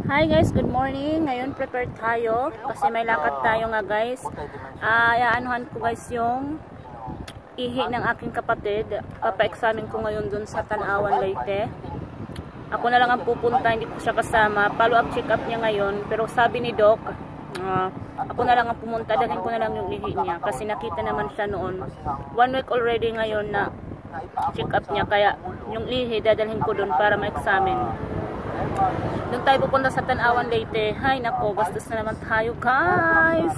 Hi guys, good morning. Ngayon prepared tayo kasi may lakad tayo nga guys. Aanuhan ko guys yung ihi ng aking kapatid. Papa-examine ko ngayon dun sa Tanawan, Leyte. Ako na lang ang pupunta, hindi ko siya kasama. Follow-up check-up niya ngayon. Pero sabi ni Doc, ako na lang ang pumunta, dalhin ko na lang yung ihi niya. Kasi nakita naman siya noon. 1 week already ngayon na check-up niya. Kaya yung ihi, dadalhin ko dun para ma-examine. Doon tayo pupunta sa Tanawan, Leyte. Hay nako, bastos na naman tayo guys.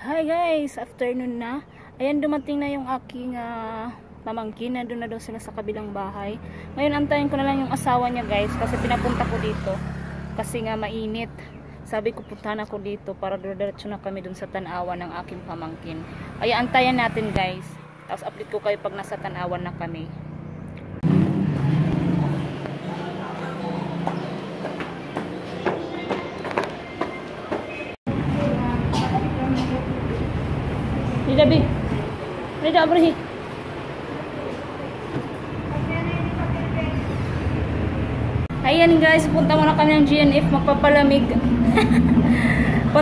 Hi guys, afternoon na. Ayan, dumating na yung aking pamangkin. Nandun na daw sila sa kabilang bahay. Ngayon antayin ko na lang yung asawa niya guys, kasi pinapunta ko dito kasi nga mainit. Sabi ko puntahan ako dito para diretso na kami dun sa Tanawan ng aking pamangkin. Kaya antayan natin guys. Tapos update ko kayo pag nasa Tanawan na kami. Dabi. Rida abrahi. Ayan guys, punta muna kami ng GNF magpapalamig. 1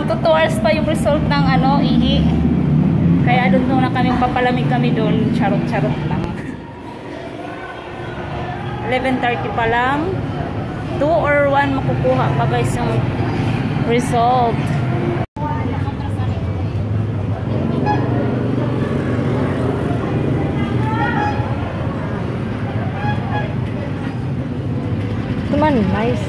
to 2 hours pa yung result ng ihi. Kaya doon muna kami papalamig kami doon. Charot-charot lang. 11:30 pa lang. 2 or 1 makukuha pa guys yung result. Nice.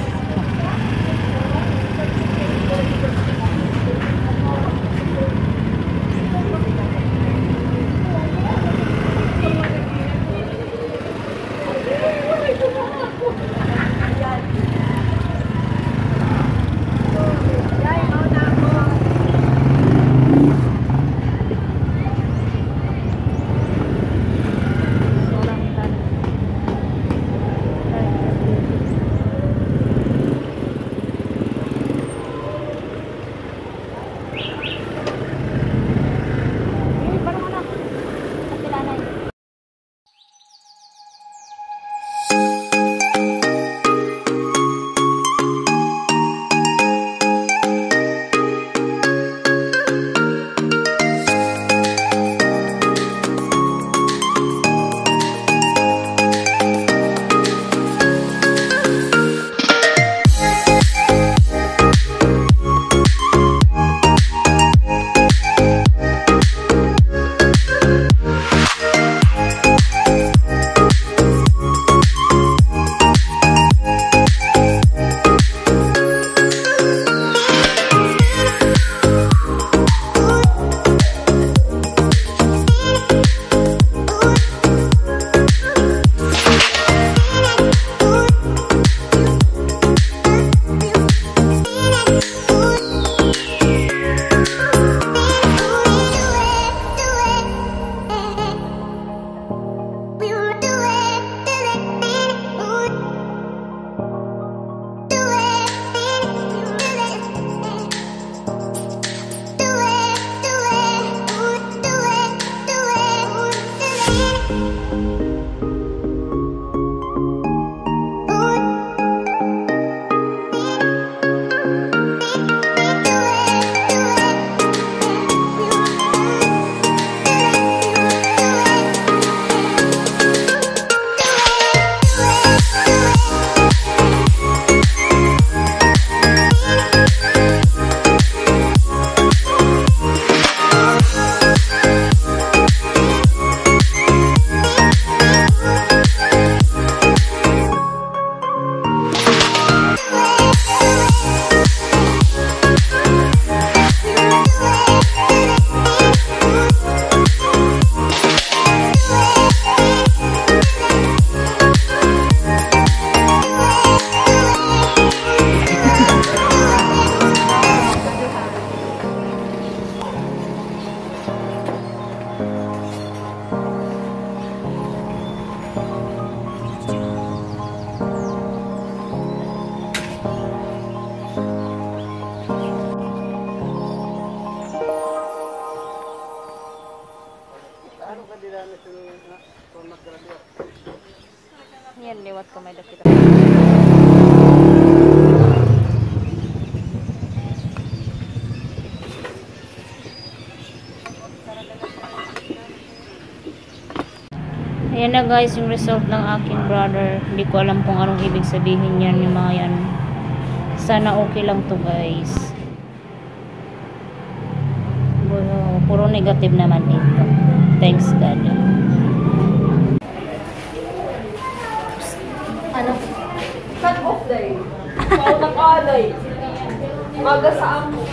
na guys yung result ng aking brother. Hindi ko alam kung anong ibig sabihin yan yung mga yan. Sana okay lang to guys. Puro negative naman dito. Thanks God. Ano? Cut off day. Wow, nakalay. Maga sa amo.